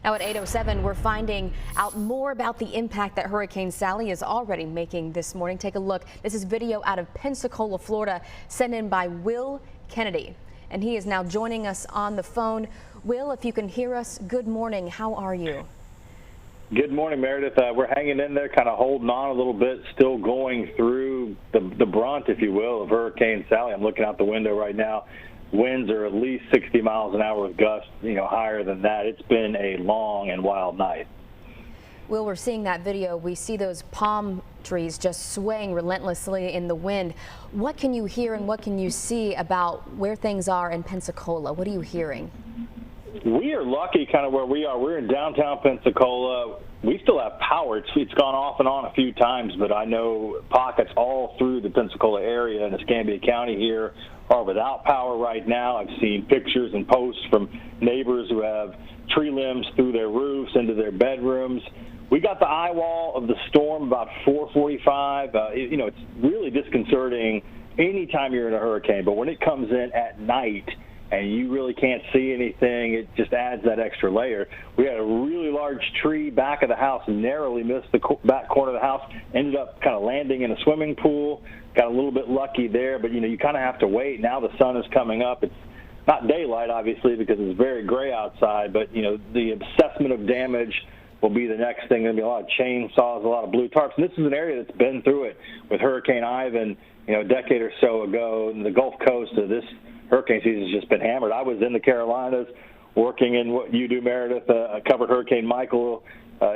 Now at 8:07, we're finding out more about the impact that Hurricane Sally is already making this morning. Take a look. This is video out of Pensacola, Florida, sent in by Will Kennedy. And he is now joining us on the phone. Will, if you can hear us, good morning. How are you? Good morning, Meredith. We're hanging in there, kind of holding on a little bit, still going through the brunt, if you will, of Hurricane Sally. I'm looking out the window right now. Winds are at least 60 miles an hour with gusts, higher than that. It's been a long and wild night. Will, we're seeing that video. We see those palm trees just swaying relentlessly in the wind. What can you hear and what can you see about where things are in Pensacola? What are you hearing? We are lucky kind of where we are. We're in downtown Pensacola. We still have power. It's gone off and on a few times, but I know pockets all through the Pensacola area and Escambia County here are without power right now. I've seen pictures and posts from neighbors who have tree limbs through their roofs into their bedrooms. We got the eye wall of the storm about 4:45. It's really disconcerting anytime you're in a hurricane, but when it comes in at night and you really can't see anything, it just adds that extra layer. We had a really large tree back of the house, narrowly missed the back corner of the house, ended up kind of landing in a swimming pool. Got a little bit lucky there, but you kind of have to wait. Now the sun is coming up. It's not daylight, obviously, because it's very gray outside, but the assessment of damage will be the next thing. There'll be a lot of chainsaws, a lot of blue tarps. And this is an area that's been through it with Hurricane Ivan, a decade or so ago. And the Gulf Coast of this hurricane season has just been hammered. I was in the Carolinas working in what you do, Meredith. I covered Hurricane Michael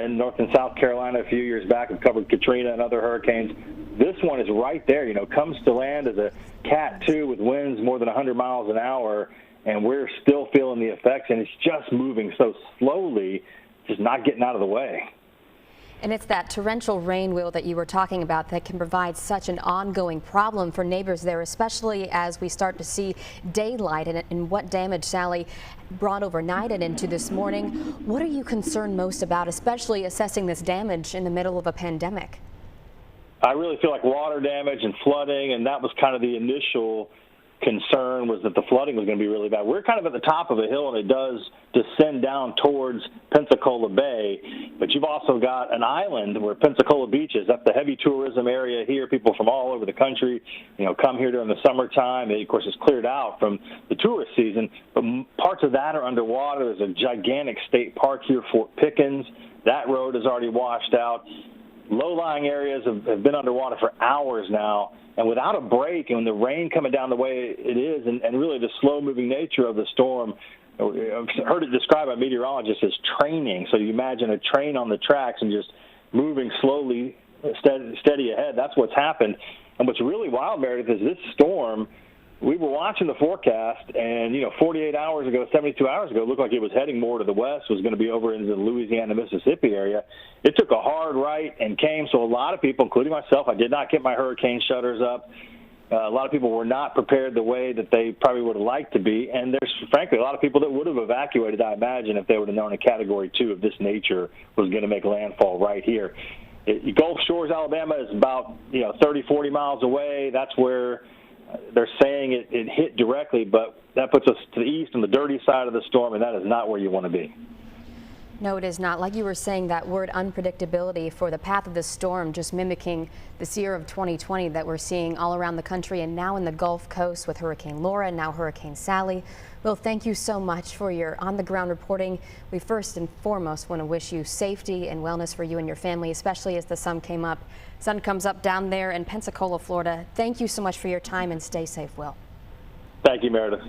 in North and South Carolina a few years back. I've covered Katrina and other hurricanes. This one is right there, comes to land as a Cat 2 with winds more than 100 miles an hour, and we're still feeling the effects, and it's just moving so slowly, just not getting out of the way. And it's that torrential rain, Will, that you were talking about that can provide such an ongoing problem for neighbors there, especially as we start to see daylight and what damage Sally brought overnight and into this morning. What are you concerned most about, especially assessing this damage in the middle of a pandemic? I really feel like water damage and flooding, and that was kind of the initial concern, was that the flooding was going to be really bad. We're kind of at the top of a hill, and it does descend down towards Pensacola Bay, but you've also got an island where Pensacola Beach is. That's the heavy tourism area here. People from all over the country, come here during the summertime. Of course, it's cleared out from the tourist season, but parts of that are underwater. There's a gigantic state park here, Fort Pickens. That road is already washed out. Low-lying areas have been underwater for hours now, and without a break, and the rain coming down the way it is, and really the slow-moving nature of the storm, I've heard it described by meteorologists as training. So you imagine a train on the tracks and just moving slowly, steady ahead. That's what's happened. And what's really wild, Meredith, is this storm, we were watching the forecast, and 48 hours ago, 72 hours ago, it looked like it was heading more to the west, was going to be over into the Louisiana, Mississippi area. It took a hard right and came, so a lot of people, including myself, I did not get my hurricane shutters up. A lot of people were not prepared the way that they probably would have liked to be, and there's, frankly, a lot of people that would have evacuated, I imagine, if they would have known a Category 2 of this nature was going to make landfall right here. Gulf Shores, Alabama is about 30, 40 miles away. That's where they're saying it hit directly, but that puts us to the east on the dirty side of the storm, and that is not where you want to be. No, it is not. Like you were saying, that word unpredictability for the path of the storm, just mimicking this year of 2020 that we're seeing all around the country and now in the Gulf Coast with Hurricane Laura and now Hurricane Sally. Will, thank you so much for your on-the-ground reporting. We first and foremost want to wish you safety and wellness for you and your family, especially as the sun comes up down there in Pensacola, Florida. Thank you so much for your time and stay safe, Will. Thank you, Meredith.